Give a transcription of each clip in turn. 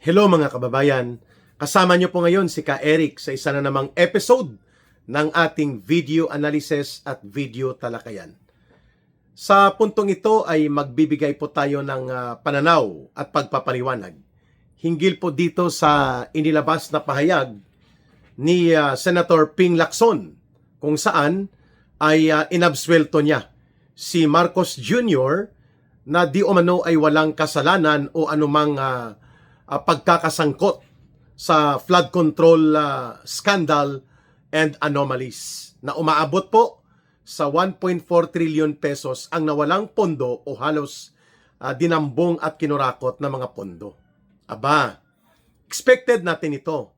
Hello mga kababayan, kasama niyo po ngayon si Ka Eric sa isa na namang episode ng ating video analysis at video talakayan. Sa puntong ito ay magbibigay po tayo ng pananaw at pagpapaliwanag hinggil po dito sa inilabas na pahayag ni Senator Ping Lacson kung saan ay inabsuelto niya si Marcos Jr. na di umano ay walang kasalanan o anumang pagkakasangkot sa flood control scandal and anomalies na umaabot po sa 1.4 trillion pesos ang nawalang pondo o halos dinambong at kinurakot na mga pondo. Aba, expected natin ito.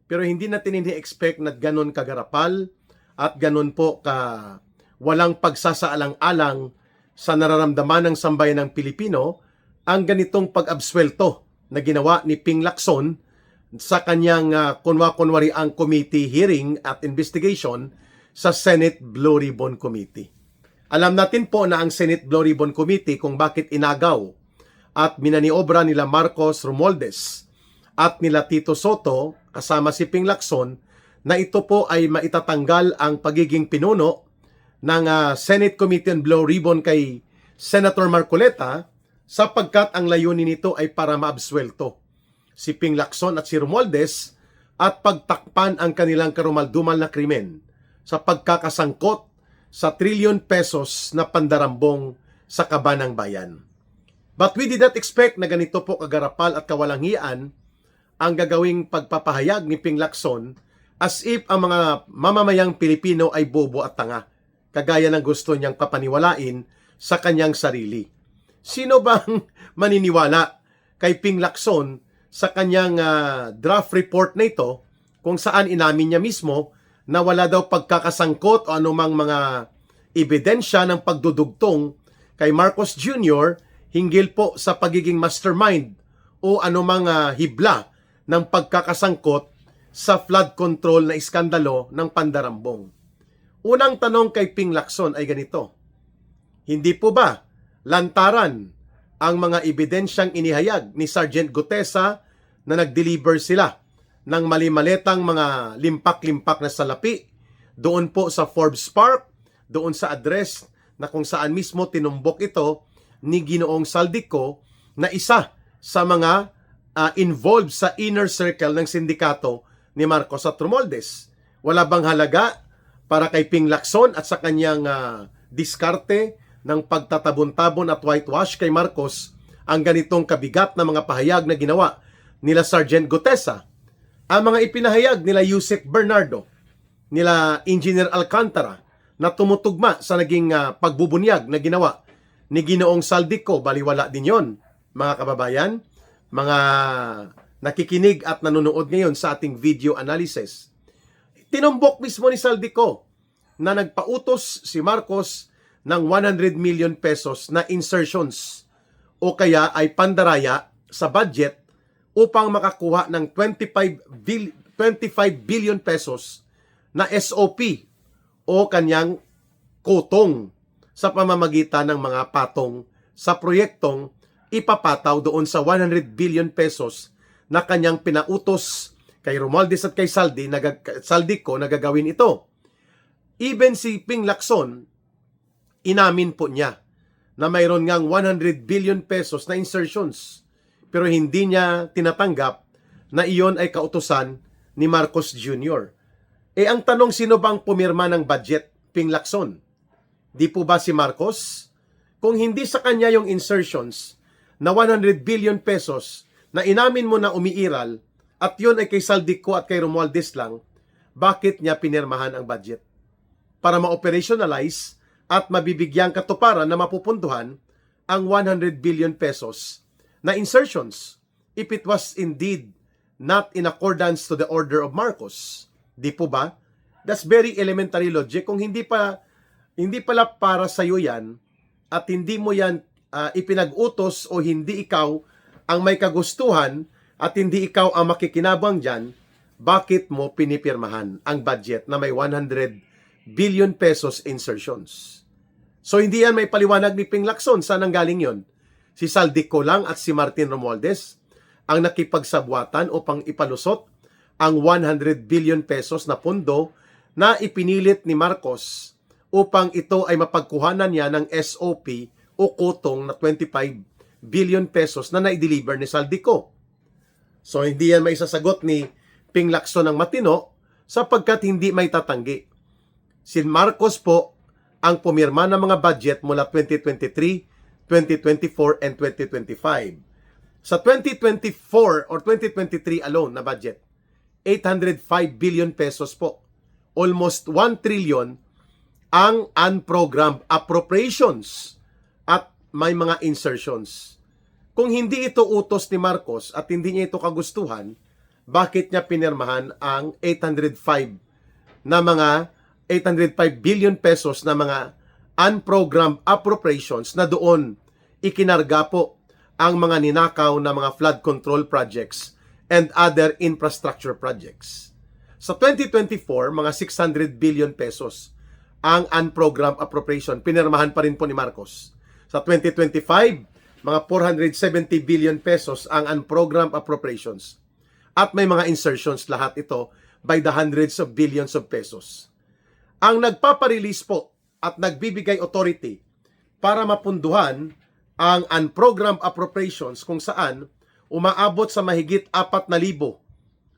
Pero hindi natin ini-expect na ganon kagarapal at ganon po walang pagsasaalang-alang sa nararamdaman ng sambayan ng Pilipino ang ganitong pag-absuelto na ginawa ni Ping Lacson sa kanyang kunwa-kunwariang committee hearing at investigation sa Senate Blue Ribbon Committee. Alam natin po na ang Senate Blue Ribbon Committee kung bakit inagaw at minaniobra nila Marcos Romualdez at nila Tito Soto kasama si Ping Lacson na ito po ay maitatanggal ang pagiging pinuno ng Senate Committee on Blue Ribbon kay Senator Marcoleta sapagkat ang layunin nito ay para maabsuelto si Ping Lacson at si Romualdez at pagtakpan ang kanilang karumaldumal na krimen sa pagkakasangkot sa trilyon pesos na pandarambong sa kabanang bayan. But we did not expect na ganito po kagarapal at kawalangian ang gagawing pagpapahayag ni Ping Lacson as if ang mga mamamayang Pilipino ay bobo at tanga, kagaya ng gusto niyang papaniwalain sa kanyang sarili. Sino bang maniniwala kay Ping Lacson sa kanyang draft report na ito kung saan inamin niya mismo na wala daw pagkakasangkot o anumang mga ebidensya ng pagdudugtong kay Marcos Jr. hinggil po sa pagiging mastermind o anumang hibla ng pagkakasangkot sa flood control na iskandalo ng pandarambong. Unang tanong kay Ping Lacson ay ganito: hindi po ba lantaran ang mga ebidensyang inihayag ni Sergeant Gutesa na nag-deliver sila ng mali-maletang mga limpak-limpak na salapi doon po sa Forbes Park, doon sa address na kung saan mismo tinumbok ito ni Ginoong Saldico na isa sa mga involved sa inner circle ng sindikato ni Marcos at Romualdez? Wala bang halaga para kay Ping Lacson at sa kanyang diskarte ng pagtatabon-tabon at whitewash kay Marcos ang ganitong kabigat na mga pahayag na ginawa nila Sergeant Gutesa, ang mga ipinahayag nila Yusek Bernardo, nila Engineer Alcantara na tumutugma sa naging pagbubunyag na ginawa ni Ginoong Saldico? Baliwala din yon, mga kababayan, mga nakikinig at nanonood ngayon sa ating video analysis. Tinumbok mismo ni Saldico na nagpautos si Marcos ng 100 million pesos na insertions o kaya ay pandaraya sa budget upang makakuha ng 25 billion pesos na SOP o kanyang kutong sa pamamagitan ng mga patong sa proyektong ipapataw doon sa 100 billion pesos na kanyang pinautos kay Romualdez at kay Saldico na gagawin ito. Even si Ping Lacson, inamin po niya na mayroon ngang 100 billion pesos na insertions pero hindi niya tinatanggap na iyon ay kautusan ni Marcos Jr. Ang tanong, sino bang pumirma ng budget, Ping Lacson? Di po ba si Marcos? Kung hindi sa kanya yung insertions na 100 billion pesos na inamin mo na umiiral at yun ay kay Saldico at kay Romualdez lang, bakit niya pinirmahan ang budget? Para ma-operationalize at mabibigyang katuparan na mapupuntuhan ang 100 billion pesos na insertions if it was indeed not in accordance to the order of Marcos. Di po ba? That's very elementary logic. Kung hindi pala para sa iyo yan at hindi mo yan ipinag-utos o hindi ikaw ang may kagustuhan at hindi ikaw ang makikinabang dyan, bakit mo pinipirmahan ang budget na may 100 billion pesos insertions? So hindi yan may paliwanag ni Ping Lacson. Saan ang galing yon? Si Saldico lang at si Martin Romualdez ang nakipagsabwatan upang ipalusot ang 100 billion pesos na pondo na ipinilit ni Marcos upang ito ay mapagkuhanan niya ng SOP o kutong na 25 billion pesos na na-deliver ni Saldico. So hindi yan maisasagot ni Ping Lacson ng matino sapagkat hindi may tatanggi. Si Marcos po ang pumirma ng mga budget mula 2023, 2024, and 2025. Sa 2024 or 2023 alone na budget, 805 billion pesos po. Almost 1 trillion ang unprogrammed appropriations at may mga insertions. Kung hindi ito utos ni Marcos at hindi niya ito kagustuhan, bakit niya pinirmahan ang 805 billion pesos na mga unprogrammed appropriations na doon ikinarga po ang mga ninakaw na mga flood control projects and other infrastructure projects. Sa 2024, mga 600 billion pesos ang unprogrammed appropriation. Pinirmahan pa rin po ni Marcos. Sa 2025, mga 470 billion pesos ang unprogrammed appropriations. At may mga insertions lahat ito by the hundreds of billions of pesos. Ang nagpaparelease po at nagbibigay authority para mapunduhan ang unprogrammed appropriations kung saan umaabot sa mahigit 4,000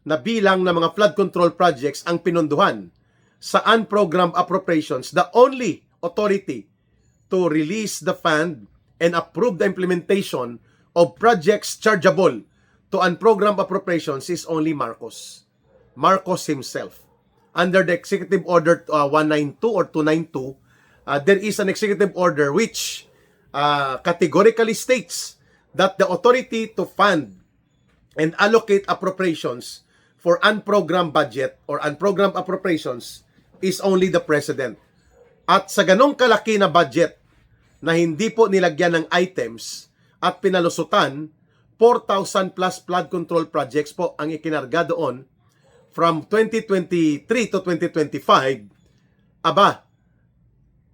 na bilang ng mga flood control projects ang pinunduhan sa unprogrammed appropriations. The only authority to release the fund and approve the implementation of projects chargeable to unprogrammed appropriations is only Marcos. Marcos himself. Under the Executive Order 192 or 292, there is an executive order which categorically states that the authority to fund and allocate appropriations for unprogrammed budget or unprogrammed appropriations is only the President. At sa ganong kalaki na budget na hindi po nilagyan ng items at pinalusutan, 4,000 plus flood control projects po ang ikinarga doon from 2023 to 2025,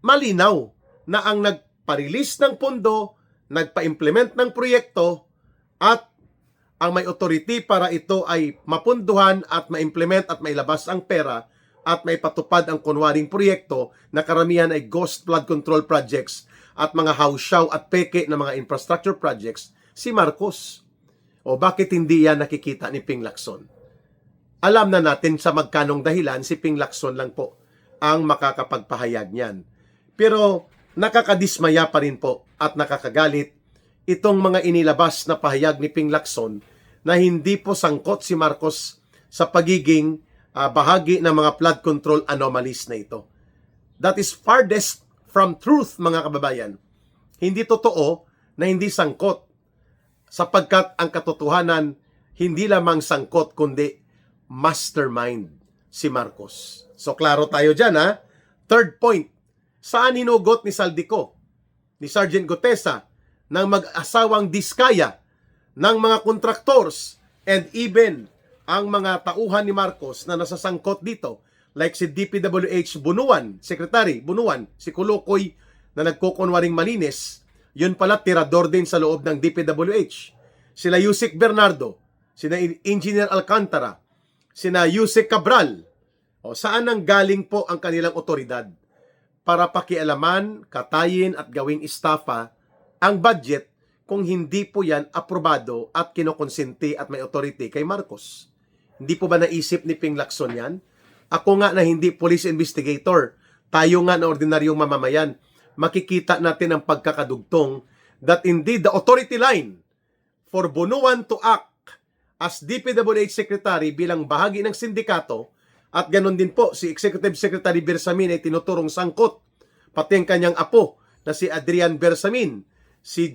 malinaw na ang nagpa-release ng pondo, nagpa-implement ng proyekto, at ang may authority para ito ay mapunduhan at ma-implement at mailabas ang pera at may patupad ang kunwaring proyekto na karamihan ay ghost flood control projects at mga hausyaw at peke na mga infrastructure projects, si Marcos. O bakit hindi yan nakikita ni Ping Lacson? Alam na natin sa magkanong dahilan, si Ping Lacson lang po ang makakapagpahayag niyan. Pero nakakadismaya pa rin po at nakakagalit itong mga inilabas na pahayag ni Ping Lacson na hindi po sangkot si Marcos sa pagiging bahagi ng mga flood control anomalies na ito. That is farthest from truth, mga kababayan. Hindi totoo na hindi sangkot sapagkat ang katotohanan hindi lamang sangkot kundi mastermind si Marcos. So klaro tayo dyan, ha? Third point, saan hinugot ni Saldico, ni Sergeant Gutesa, ng mag-asawang diskaya ng mga contractors and even ang mga tauhan ni Marcos na nasasangkot dito, like si DPWH Bunuan, Secretary Bunuan, si Kulukoy na nagkukunwaring malinis, yun pala tirador din sa loob ng DPWH. Sila Yusek Bernardo, sina Engineer Alcantara, sina Yusek Cabral. O saan nang galing po ang kanilang otoridad para pakialaman, katayin at gawing estafa ang budget kung hindi po yan aprobado at kinokonsente at may authority kay Marcos? Hindi po ba naisip ni Ping Lacson yan? Ako nga na hindi police investigator, tayo nga na ordinaryong mamamayan, makikita natin ang pagkakadugtong that indeed the authority line for Bunuan to act as DPWH Secretary bilang bahagi ng sindikato at ganon din po si Executive Secretary Bersamin ay tinuturong sangkot, pati ang kanyang apo na si Adrian Bersamin, si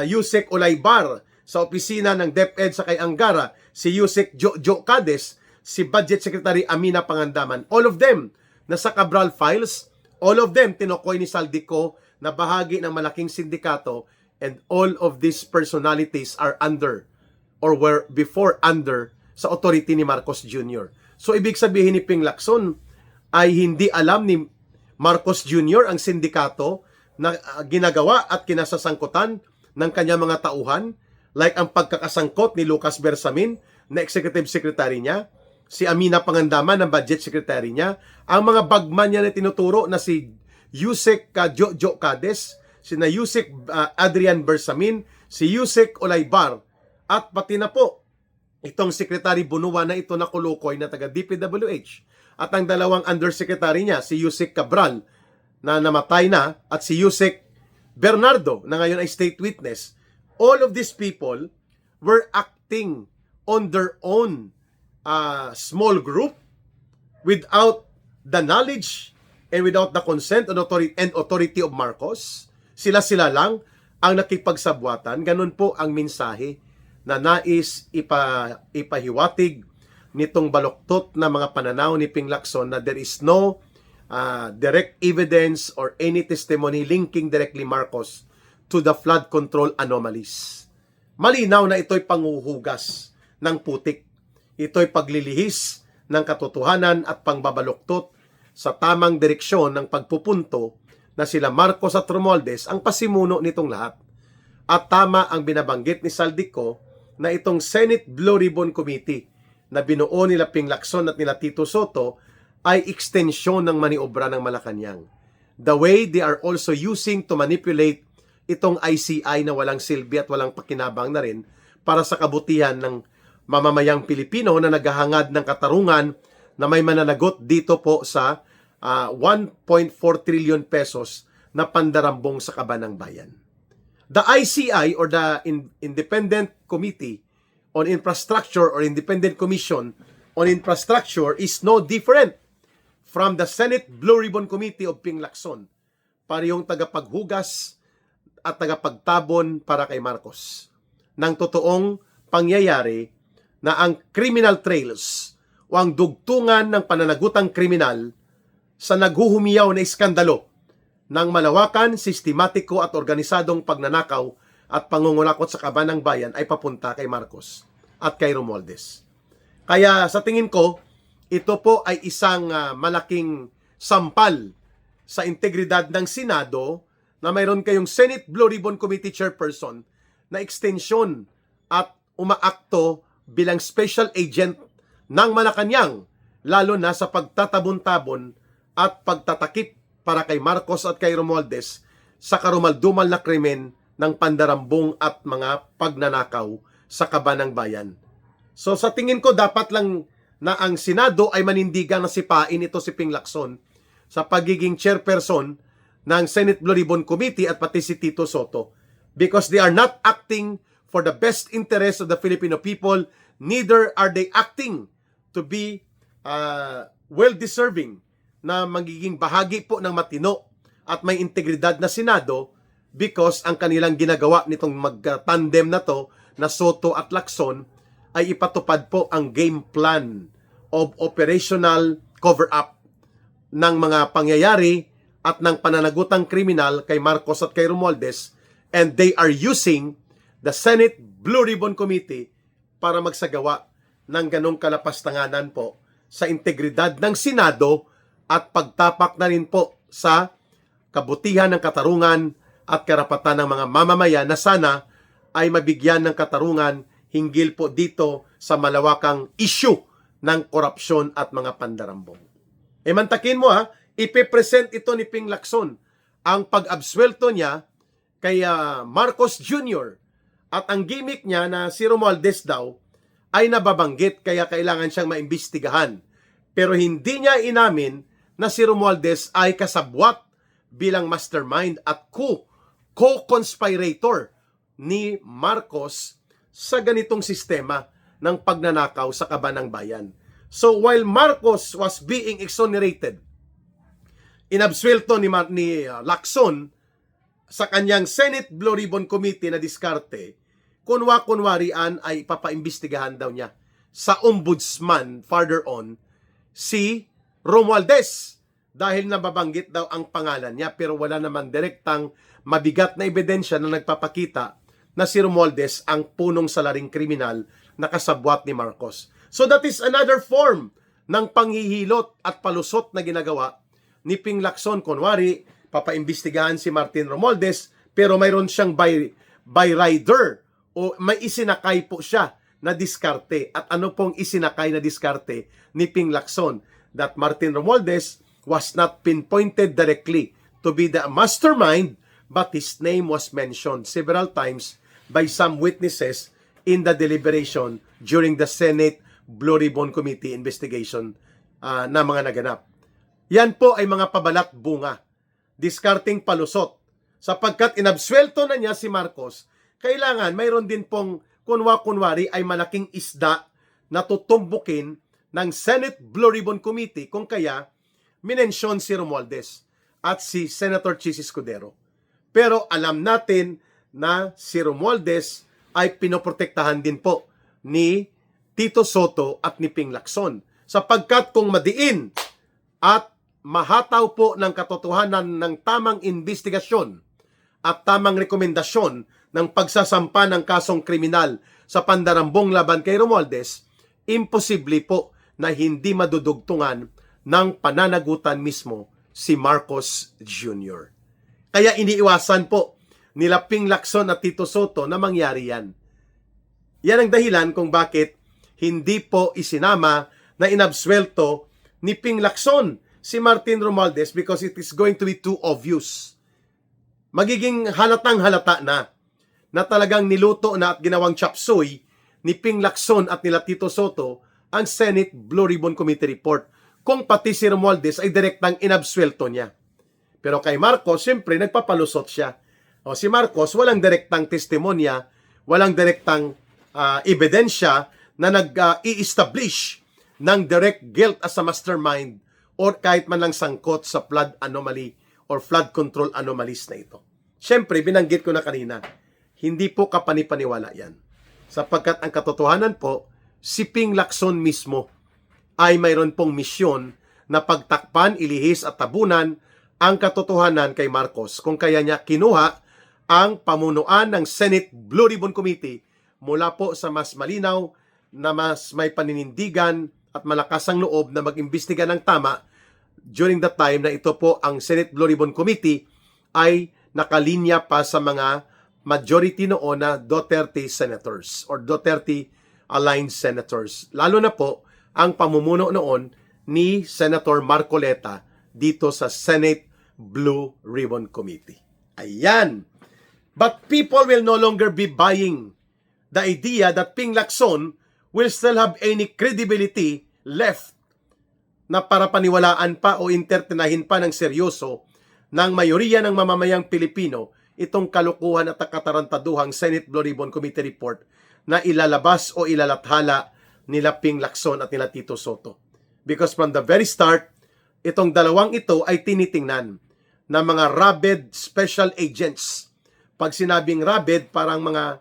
Yusek Olaybar sa opisina ng DepEd sa kay Angara, si Yusek Jojo Cades, si Budget Secretary Amina Pangandaman. All of them nasa Cabral files, all of them tinukoy ni Saldico na bahagi ng malaking sindikato, and all of these personalities are under or were before under sa authority ni Marcos Jr. So ibig sabihin ni Ping Lacson ay hindi alam ni Marcos Jr. ang sindikato na ginagawa at kinasasangkutan ng kanyang mga tauhan. Like ang pagkakasangkot ni Lucas Bersamin na executive secretary niya, si Amina Pangandaman na budget secretary niya, ang mga bagman niya na tinuturo na si Yusek Jojo Cades, si na Yusek Adrian Bersamin, si Yusek Olaybar, at pati na po itong Secretary Bunuwa na ito na kulukoy na taga DPWH, at ang dalawang undersecretary niya, si Yusek Cabral na namatay na, at si Yusek Bernardo na ngayon ay state witness. All of these people were acting on their own small group without the knowledge and without the consent and authority of Marcos. Sila-sila lang ang nakipagsabwatan. Ganun po ang mensahe na nais ipahiwatig nitong baluktot na mga pananaw ni Ping Lacson na there is no direct evidence or any testimony linking directly Marcos to the flood control anomalies. Malinaw na ito'y panghuhugas ng putik. Ito'y paglilihis ng katotohanan at pangbabaluktot sa tamang direksyon ng pagpupunto na sila Marcos at Romualdez ang pasimuno nitong lahat. At tama ang binabanggit ni Saldico na itong Senate Blue Ribbon Committee na binuo nila Ping Lacson at nila Tito Soto ay ekstensyon ng maniobra ng Malacanang. The way they are also using to manipulate itong ICI na walang silbi at walang pakinabang na rin para sa kabutihan ng mamamayang Pilipino na naghahangad ng katarungan na may mananagot dito po sa 1.4 trillion pesos na pandarambong sa kaban ng bayan. The ICI or the Independent Committee on Infrastructure or Independent Commission on Infrastructure is no different from the Senate Blue Ribbon Committee of Ping Lacson, parehong tagapaghugas at tagapagtabon para kay Marcos ng totoong pangyayari na ang criminal trails o ang dugtungan ng pananagutang kriminal sa naghuhumiyaw na iskandalo ng malawakan, sistematiko at organisadong pagnanakaw at pangungulakot sa kaban ng bayan ay papunta kay Marcos at kay Romualdez. Kaya sa tingin ko, ito po ay isang malaking sampal sa integridad ng Senado na mayroon kayong Senate Blue Ribbon Committee Chairperson na extension at umaakto bilang special agent ng Malacanang, lalo na sa pagtatabon-tabon at pagtatakip para kay Marcos at kay Romualdez sa karumaldumal na krimen ng pandarambong at mga pagnanakaw sa kaban ng bayan. So sa tingin ko dapat lang na ang Senado ay manindigan na sipain ito si Ping Lacson sa pagiging chairperson ng Senate Blue Ribbon Committee at pati si Tito Soto, because they are not acting for the best interest of the Filipino people, neither are they acting to be well-deserving na magiging bahagi po ng matino at may integridad na Senado, because ang kanilang ginagawa nitong mag-tandem na to na Soto at Lacson ay ipatupad po ang game plan of operational cover-up ng mga pangyayari at ng pananagutang kriminal kay Marcos at kay Romualdez, and they are using the Senate Blue Ribbon Committee para magsagawa ng ganong kalapastanganan po sa integridad ng Senado at pagtapak na rin po sa kabutihan ng katarungan at karapatan ng mga mamamayan na sana ay mabigyan ng katarungan hinggil po dito sa malawakang issue ng korupsyon at mga pandarambong. Mantakin mo ipipresent ito ni Ping Lacson ang pag-absuelto niya kay Marcos Jr. At ang gimmick niya na si Romualdez daw ay nababanggit kaya kailangan siyang maimbestigahan. Pero hindi niya inamin na si Romualdez ay kasabwat bilang mastermind at co-conspirator ni Marcos sa ganitong sistema ng pagnanakaw sa kaban ng bayan. So while Marcos was being exonerated, inabsuelto ni Lacson sa kanyang Senate Blue Ribbon Committee na diskarte, kunwarian ay papaimbestigahan daw niya sa ombudsman further on si Romualdez dahil nababanggit daw ang pangalan niya pero wala namang direktang mabigat na ebidensya na nagpapakita na si Romualdez ang punong salaring kriminal na kasabwat ni Marcos. So that is another form ng panghihilot at palusot na ginagawa ni Ping Lacson. Kunwari, papaimbestigahan si Martin Romualdez pero mayroon siyang by rider o may isinakay po siya na diskarte. At ano pong isinakay na diskarte ni Ping Lacson? That Martin Romualdez was not pinpointed directly to be the mastermind, but his name was mentioned several times by some witnesses in the deliberation during the Senate Blue Ribbon Committee investigation na mga naganap. Yan po ay mga pabalat bunga, discarding palusot. Sapagkat inabswelto na niya si Marcos, kailangan mayroon din pong kunwari ay malaking isda na tutumbukin ng Senate Blue Ribbon Committee kung kaya minensyon si Romualdez at si Senator Chis Escudero. Pero alam natin na si Romualdez ay pinoprotektahan din po ni Tito Soto at ni Ping Lacson. Sapagkat kung madiin at mahataw po ng katotohanan ng tamang investigasyon at tamang rekomendasyon ng pagsasampa ng kasong kriminal sa pandarambong laban kay Romualdez, imposible po na hindi madudugtungan ng pananagutan mismo si Marcos Jr. Kaya iniiwasan po nila Ping Lacson at Tito Soto na mangyari yan. Yan ang dahilan kung bakit hindi po isinama na inabswelto ni Ping Lacson si Martin Romualdez because it is going to be too obvious. Magiging halatang halata na talagang niluto na at ginawang chop suey ni Ping Lacson at nila Tito Soto ang Senate Blue Ribbon Committee report kung pati si Romualdez ay direktang inabswelto niya. Pero kay Marcos, siyempre nagpapalusot siya. O si Marcos, walang direktang testimonya, walang direktang ebidensya na nag-i-establish ng direct guilt as a mastermind or kahit man lang sangkot sa flood anomaly or flood control anomalies na ito. Siyempre, binanggit ko na kanina, hindi po kapanipaniwala yan. Sapagkat ang katotohanan po, si Ping Lacson mismo ay mayroon pong misyon na pagtakpan, ilihis at tabunan ang katotohanan kay Marcos. Kung kaya niya kinuha ang pamunuan ng Senate Blue Ribbon Committee mula po sa mas malinaw na mas may paninindigan at malakas ang loob na mag-imbestiga ng tama during the time na ito po ang Senate Blue Ribbon Committee ay nakalinya pa sa mga majority noon na Duterte senators or Duterte aligned senators. Lalo na po ang pamumuno noon ni Senator Marcoleta dito sa Senate Blue Ribbon Committee. Ayan. But people will no longer be buying the idea that Ping Lacson will still have any credibility left na para paniwalaan pa o entertainahin pa ng seryoso ng mayoriya ng mamamayang Pilipino itong kalukuhan at katarantaduhang Senate Blue Ribbon Committee report na ilalabas o ilalathala nila Ping Lacson at nila Tito Soto. Because from the very start, itong dalawang ito ay tinitingnan na mga rabid special agents. Pag sinabing rabid, parang mga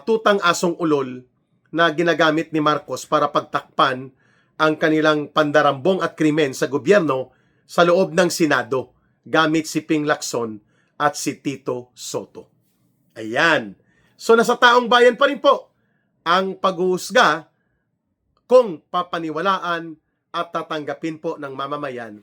tutang asong ulol na ginagamit ni Marcos para pagtakpan ang kanilang pandarambong at krimen sa gobyerno sa loob ng Senado gamit si Ping Lacson at si Tito Soto. Ayan. So nasa taong bayan pa rin po ang paghuhusga kung papaniwalaan at tatanggapin po ng mamamayan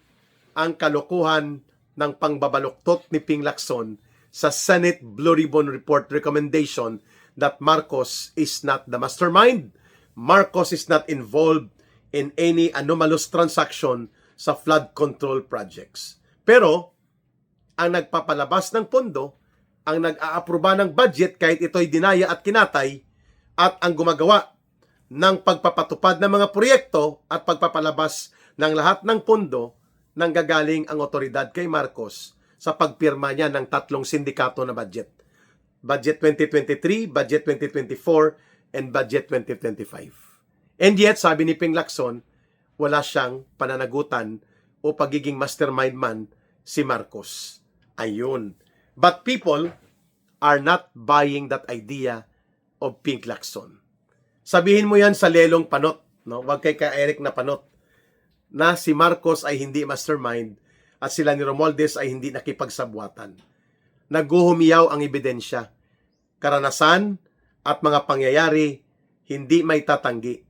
ang kalokohan ng pangbabaluktot ni Ping Lacson sa Senate Blue Ribbon Report recommendation that Marcos is not the mastermind, Marcos is not involved in any anomalous transaction sa flood control projects. Pero, ang nagpapalabas ng pondo, ang nag-aaproba ng budget kahit ito'y dinaya at kinatay, at ang gumagawa ng pagpapatupad ng mga proyekto at pagpapalabas ng lahat ng pondo nang gagaling ang otoridad kay Marcos sa pagpirma niya ng 3 sindikato na budget. Budget 2023, Budget 2024, and Budget 2025. And yet, sabi ni Ping Lacson, wala siyang pananagutan o pagiging mastermind man si Marcos. Ayun. But people are not buying that idea of Ping Lacson. Sabihin mo yan sa Lelong Panot, no? Wag kay ka Eric na Panot, na si Marcos ay hindi mastermind at sila ni Romualdez ay hindi nakipagsabwatan. Naghuhumiyaw ang ebidensya. Karanasan at mga pangyayari hindi may tatanggi.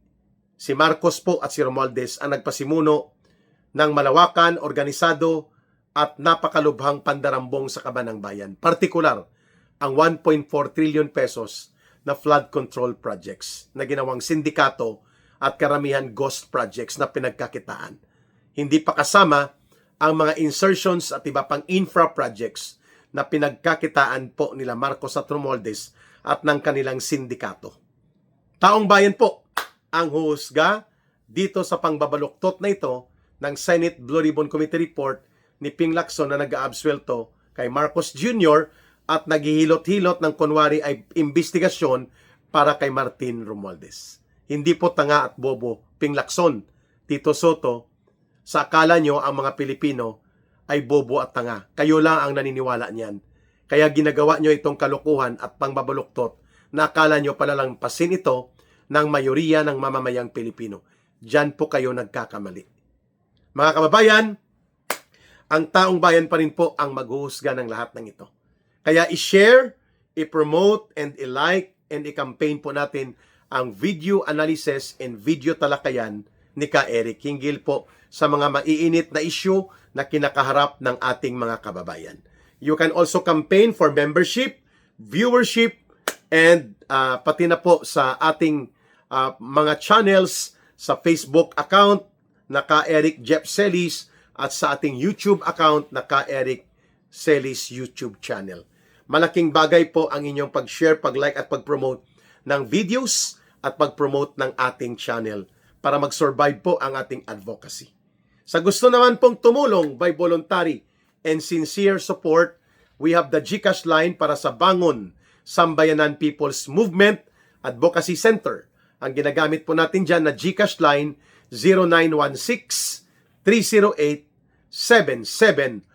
Si Marcos po at si Romualdez ang nagpasimuno ng malawakan, organisado at napakalubhang pandarambong sa kaban ng bayan. Partikular, ang 1.4 trillion pesos na flood control projects na ginawang sindikato at karamihan ghost projects na pinagkakitaan. Hindi pa kasama ang mga insertions at iba pang infra projects na pinagkakitaan po nila Marcos at Romualdez at ng kanilang sindikato. Taong bayan po ang huhusga dito sa pangbabaluktot na ito ng Senate Blue Ribbon Committee report ni Ping Lacson na nag-aabsuelto kay Marcos Jr. at naghihilot-hilot ng kunwari ay investigasyon para kay Martin Romualdez. Hindi po tanga at bobo Ping Lacson, Tito Soto, sa akala nyo ang mga Pilipino ay bobo at tanga. Kayo lang ang naniniwala niyan. Kaya ginagawa nyo itong kalukuhan at pangbabaluktot na akala nyo palalampasin ito ng mayoriya ng mamamayang Pilipino. Diyan po kayo nagkakamali. Mga kababayan, ang taong bayan pa rin po ang maghuhusga ng lahat ng ito. Kaya i-share, i-promote, and i-like, and i-campaign po natin ang video analysis and video talakayan ni Ka Eric hinggil po sa mga maiinit na issue na kinakaharap ng ating mga kababayan. You can also campaign for membership, viewership, and pati na po sa ating mga channels sa Facebook account na Ka Eric Jeff Celis at sa ating YouTube account na Ka Eric Celis YouTube channel. Malaking bagay po ang inyong pag-share, pag-like at pag-promote ng videos at pag-promote ng ating channel para mag-survive po ang ating advocacy. Sa gusto naman pong tumulong by voluntary and sincere support, we have the GCash line para sa Bangon Sambayanan People's Movement Advocacy Center. Ang ginagamit po natin dyan na GCash line 0916-308-7710.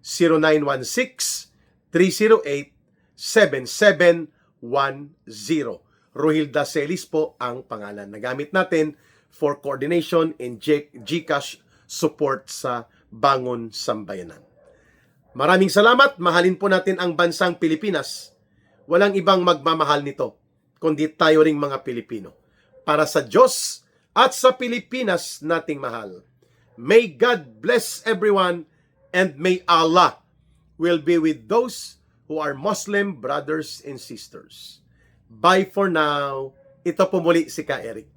0916-308-7710. Rohilda Celis po ang pangalan na gamit natin for coordination and GCash support sa Bangon Sambayanan. Maraming salamat. Mahalin po natin ang bansang Pilipinas. Walang ibang magmamahal nito, kundi tayo ring mga Pilipino. Para sa Diyos at sa Pilipinas nating mahal. May God bless everyone and may Allah will be with those who are Muslim brothers and sisters. Bye for now. Ito po muli si Ka Eric.